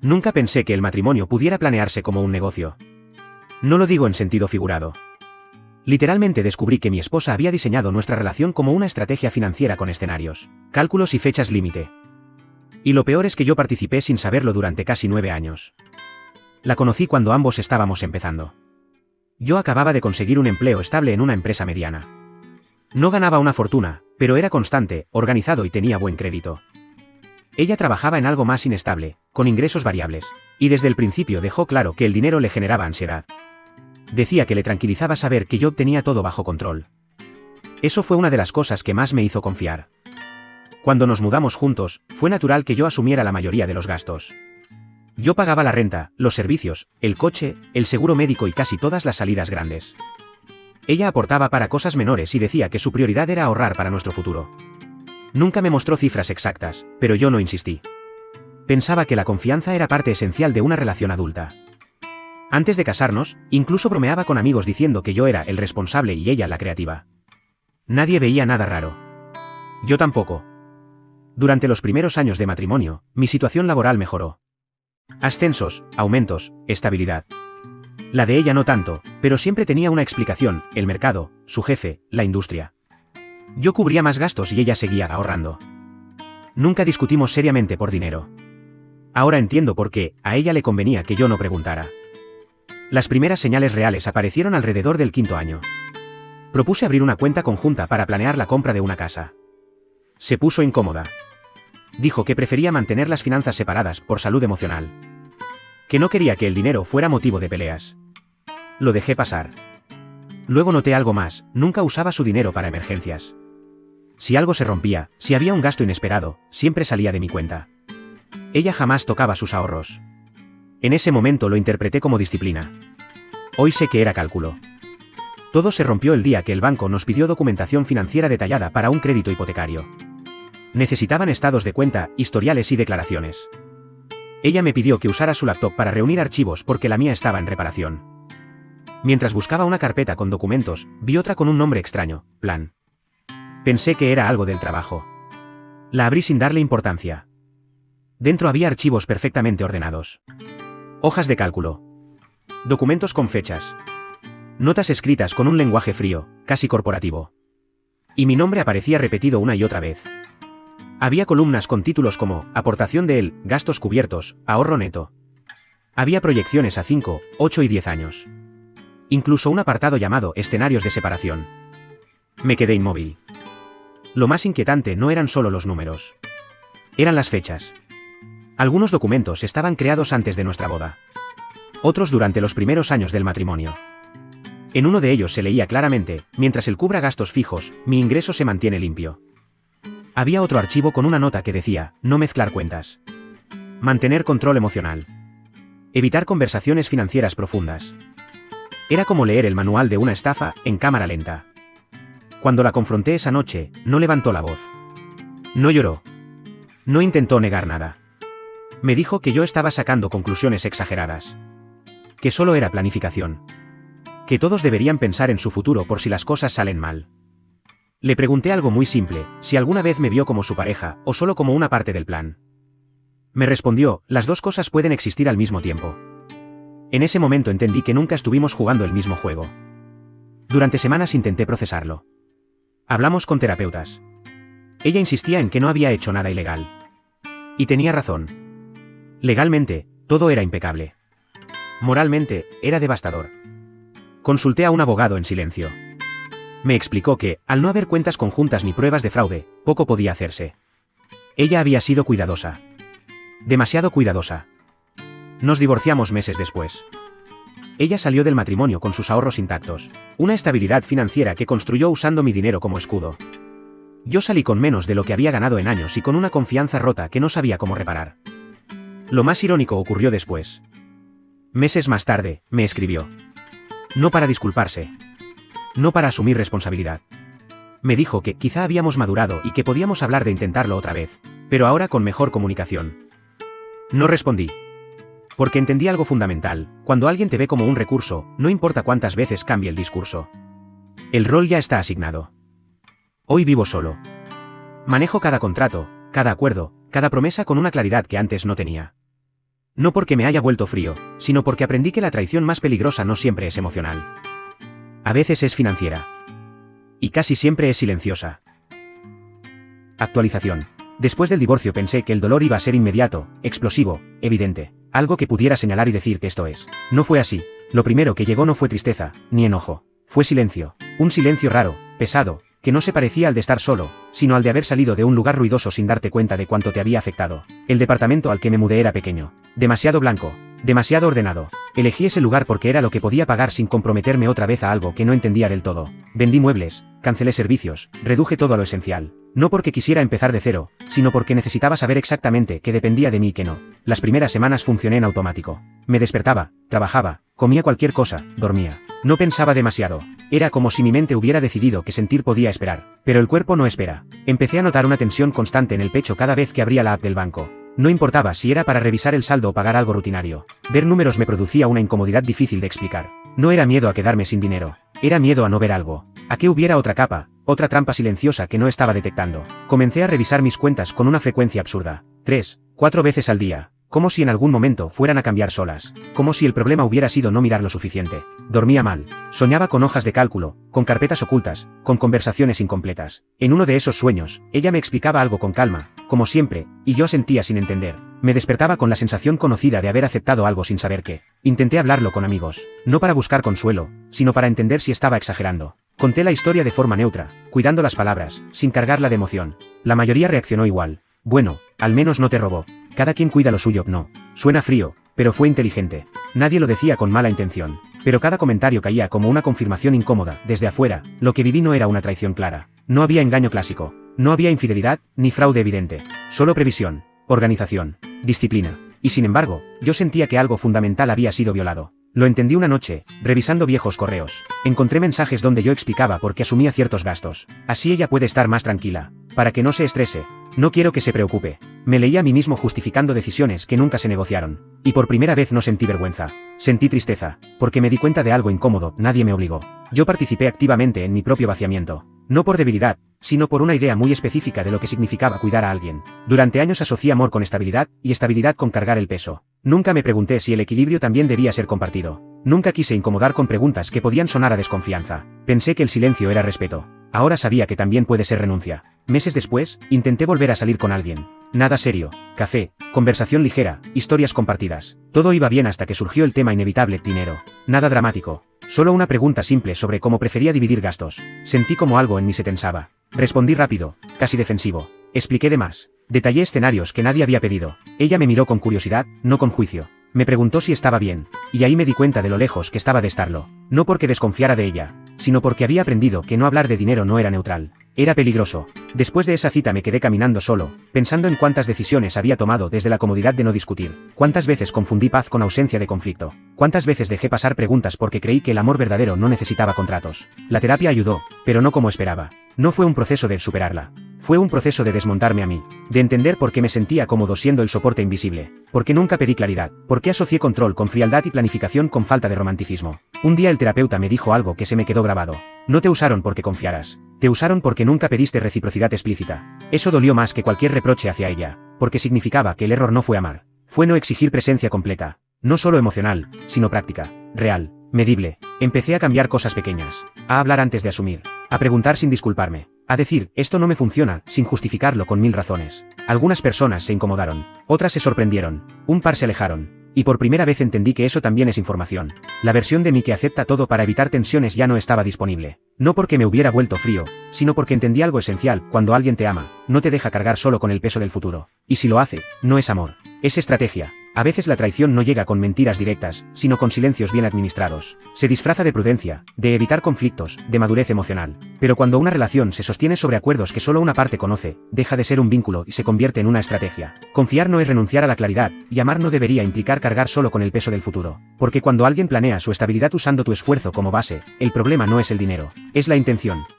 Nunca pensé que el matrimonio pudiera planearse como un negocio. No lo digo en sentido figurado. Literalmente descubrí que mi esposa había diseñado nuestra relación como una estrategia financiera con escenarios, cálculos y fechas límite. Y lo peor es que yo participé sin saberlo durante casi 9 años. La conocí cuando ambos estábamos empezando. Yo acababa de conseguir un empleo estable en una empresa mediana. No ganaba una fortuna, pero era constante, organizado y tenía buen crédito. Ella trabajaba en algo más inestable, con ingresos variables, y desde el principio dejó claro que el dinero le generaba ansiedad. Decía que le tranquilizaba saber que yo tenía todo bajo control. Eso fue una de las cosas que más me hizo confiar. Cuando nos mudamos juntos, fue natural que yo asumiera la mayoría de los gastos. Yo pagaba la renta, los servicios, el coche, el seguro médico y casi todas las salidas grandes. Ella aportaba para cosas menores y decía que su prioridad era ahorrar para nuestro futuro. Nunca me mostró cifras exactas, pero yo no insistí. Pensaba que la confianza era parte esencial de una relación adulta. Antes de casarnos, incluso bromeaba con amigos diciendo que yo era el responsable y ella la creativa. Nadie veía nada raro. Yo tampoco. Durante los primeros años de matrimonio, mi situación laboral mejoró. Ascensos, aumentos, estabilidad. La de ella no tanto, pero siempre tenía una explicación: el mercado, su jefe, la industria. Yo cubría más gastos y ella seguía ahorrando. Nunca discutimos seriamente por dinero. Ahora entiendo por qué a ella le convenía que yo no preguntara. Las primeras señales reales aparecieron alrededor del 5.º año. Propuse abrir una cuenta conjunta para planear la compra de una casa. Se puso incómoda. Dijo que prefería mantener las finanzas separadas por salud emocional. Que no quería que el dinero fuera motivo de peleas. Lo dejé pasar. Luego noté algo más: nunca usaba su dinero para emergencias. Si algo se rompía, si había un gasto inesperado, siempre salía de mi cuenta. Ella jamás tocaba sus ahorros. En ese momento lo interpreté como disciplina. Hoy sé que era cálculo. Todo se rompió el día que el banco nos pidió documentación financiera detallada para un crédito hipotecario. Necesitaban estados de cuenta, historiales y declaraciones. Ella me pidió que usara su laptop para reunir archivos porque la mía estaba en reparación. Mientras buscaba una carpeta con documentos, vi otra con un nombre extraño: Plan. Pensé que era algo del trabajo. La abrí sin darle importancia. Dentro había archivos perfectamente ordenados. Hojas de cálculo. Documentos con fechas. Notas escritas con un lenguaje frío, casi corporativo. Y mi nombre aparecía repetido una y otra vez. Había columnas con títulos como: aportación de él, gastos cubiertos, ahorro neto. Había proyecciones a 5, 8 y 10 años. Incluso un apartado llamado escenarios de separación. Me quedé inmóvil. Lo más inquietante no eran solo los números. Eran las fechas. Algunos documentos estaban creados antes de nuestra boda. Otros durante los primeros años del matrimonio. En uno de ellos se leía claramente: mientras él cubra gastos fijos, mi ingreso se mantiene limpio. Había otro archivo con una nota que decía: no mezclar cuentas. Mantener control emocional. Evitar conversaciones financieras profundas. Era como leer el manual de una estafa en cámara lenta. Cuando la confronté esa noche, no levantó la voz. No lloró. No intentó negar nada. Me dijo que yo estaba sacando conclusiones exageradas. Que solo era planificación. Que todos deberían pensar en su futuro por si las cosas salen mal. Le pregunté algo muy simple: si alguna vez me vio como su pareja, o solo como una parte del plan. Me respondió: las dos cosas pueden existir al mismo tiempo. En ese momento entendí que nunca estuvimos jugando el mismo juego. Durante semanas intenté procesarlo. Hablamos con terapeutas. Ella insistía en que no había hecho nada ilegal. Y tenía razón. Legalmente, todo era impecable. Moralmente, era devastador. Consulté a un abogado en silencio. Me explicó que, al no haber cuentas conjuntas ni pruebas de fraude, poco podía hacerse. Ella había sido cuidadosa. Demasiado cuidadosa. Nos divorciamos meses después. Ella salió del matrimonio con sus ahorros intactos, una estabilidad financiera que construyó usando mi dinero como escudo. Yo salí con menos de lo que había ganado en años y con una confianza rota que no sabía cómo reparar. Lo más irónico ocurrió después. Meses más tarde, me escribió. No para disculparse. No para asumir responsabilidad. Me dijo que quizá habíamos madurado y que podíamos hablar de intentarlo otra vez, pero ahora con mejor comunicación. No respondí. Porque entendí algo fundamental: cuando alguien te ve como un recurso, no importa cuántas veces cambie el discurso. El rol ya está asignado. Hoy vivo solo. Manejo cada contrato, cada acuerdo, cada promesa con una claridad que antes no tenía. No porque me haya vuelto frío, sino porque aprendí que la traición más peligrosa no siempre es emocional. A veces es financiera. Y casi siempre es silenciosa. Actualización. Después del divorcio pensé que el dolor iba a ser inmediato, explosivo, evidente. Algo que pudiera señalar y decir que esto es. No fue así. Lo primero que llegó no fue tristeza, ni enojo. Fue silencio. Un silencio raro, pesado, que no se parecía al de estar solo, sino al de haber salido de un lugar ruidoso sin darte cuenta de cuánto te había afectado. El departamento al que me mudé era pequeño. Demasiado blanco. Demasiado ordenado. Elegí ese lugar porque era lo que podía pagar sin comprometerme otra vez a algo que no entendía del todo. Vendí muebles, cancelé servicios, reduje todo a lo esencial. No porque quisiera empezar de cero, sino porque necesitaba saber exactamente qué dependía de mí y qué no. Las primeras semanas funcioné en automático. Me despertaba, trabajaba, comía cualquier cosa, dormía. No pensaba demasiado. Era como si mi mente hubiera decidido que sentir podía esperar. Pero el cuerpo no espera. Empecé a notar una tensión constante en el pecho cada vez que abría la app del banco. No importaba si era para revisar el saldo o pagar algo rutinario. Ver números me producía una incomodidad difícil de explicar. No era miedo a quedarme sin dinero. Era miedo a no ver algo. A que hubiera otra capa, otra trampa silenciosa que no estaba detectando. Comencé a revisar mis cuentas con una frecuencia absurda. 3, 4 veces al día. Como si en algún momento fueran a cambiar solas. Como si el problema hubiera sido no mirar lo suficiente. Dormía mal. Soñaba con hojas de cálculo, con carpetas ocultas, con conversaciones incompletas. En uno de esos sueños, ella me explicaba algo con calma, como siempre, y yo sentía sin entender. Me despertaba con la sensación conocida de haber aceptado algo sin saber qué. Intenté hablarlo con amigos, no para buscar consuelo, sino para entender si estaba exagerando. Conté la historia de forma neutra, cuidando las palabras, sin cargarla de emoción. La mayoría reaccionó igual. Bueno, al menos no te robó. Cada quien cuida lo suyo, no. Suena frío, pero fue inteligente. Nadie lo decía con mala intención. Pero cada comentario caía como una confirmación incómoda. Desde afuera, lo que viví no era una traición clara. No había engaño clásico. No había infidelidad, ni fraude evidente. Solo previsión, organización, disciplina. Y sin embargo, yo sentía que algo fundamental había sido violado. Lo entendí una noche, revisando viejos correos. Encontré mensajes donde yo explicaba por qué asumía ciertos gastos. Así ella puede estar más tranquila. Para que no se estrese. No quiero que se preocupe. Me leí a mí mismo justificando decisiones que nunca se negociaron. Y por primera vez no sentí vergüenza. Sentí tristeza. Porque me di cuenta de algo incómodo, nadie me obligó. Yo participé activamente en mi propio vaciamiento. No por debilidad, sino por una idea muy específica de lo que significaba cuidar a alguien. Durante años asocié amor con estabilidad, y estabilidad con cargar el peso. Nunca me pregunté si el equilibrio también debía ser compartido. Nunca quise incomodar con preguntas que podían sonar a desconfianza. Pensé que el silencio era respeto. Ahora sabía que también puede ser renuncia. Meses después, intenté volver a salir con alguien. Nada serio. Café, conversación ligera, historias compartidas. Todo iba bien hasta que surgió el tema inevitable, dinero. Nada dramático. Solo una pregunta simple sobre cómo prefería dividir gastos. Sentí como algo en mí se tensaba. Respondí rápido, casi defensivo. Expliqué de más. Detallé escenarios que nadie había pedido. Ella me miró con curiosidad, no con juicio. Me preguntó si estaba bien, y ahí me di cuenta de lo lejos que estaba de estarlo. No porque desconfiara de ella, sino porque había aprendido que no hablar de dinero no era neutral. Era peligroso. Después de esa cita me quedé caminando solo, pensando en cuántas decisiones había tomado desde la comodidad de no discutir. Cuántas veces confundí paz con ausencia de conflicto. Cuántas veces dejé pasar preguntas porque creí que el amor verdadero no necesitaba contratos. La terapia ayudó, pero no como esperaba. No fue un proceso de superarla. Fue un proceso de desmontarme a mí, de entender por qué me sentía cómodo siendo el soporte invisible, por qué nunca pedí claridad, por qué asocié control con frialdad y planificación con falta de romanticismo. Un día el terapeuta me dijo algo que se me quedó grabado. No te usaron porque confiaras. Te usaron porque nunca pediste reciprocidad explícita. Eso dolió más que cualquier reproche hacia ella, porque significaba que el error no fue amar. Fue no exigir presencia completa. No solo emocional, sino práctica, real, medible. Empecé a cambiar cosas pequeñas, a hablar antes de asumir, a preguntar sin disculparme, a decir, esto no me funciona, sin justificarlo con 1000 razones. Algunas personas se incomodaron, otras se sorprendieron, un par se alejaron. Y por primera vez entendí que eso también es información. La versión de mí que acepta todo para evitar tensiones ya no estaba disponible. No porque me hubiera vuelto frío, sino porque entendí algo esencial: cuando alguien te ama, no te deja cargar solo con el peso del futuro. Y si lo hace, no es amor, es estrategia. A veces la traición no llega con mentiras directas, sino con silencios bien administrados. Se disfraza de prudencia, de evitar conflictos, de madurez emocional. Pero cuando una relación se sostiene sobre acuerdos que solo una parte conoce, deja de ser un vínculo y se convierte en una estrategia. Confiar no es renunciar a la claridad, y amar no debería implicar cargar solo con el peso del futuro. Porque cuando alguien planea su estabilidad usando tu esfuerzo como base, el problema no es el dinero, es la intención.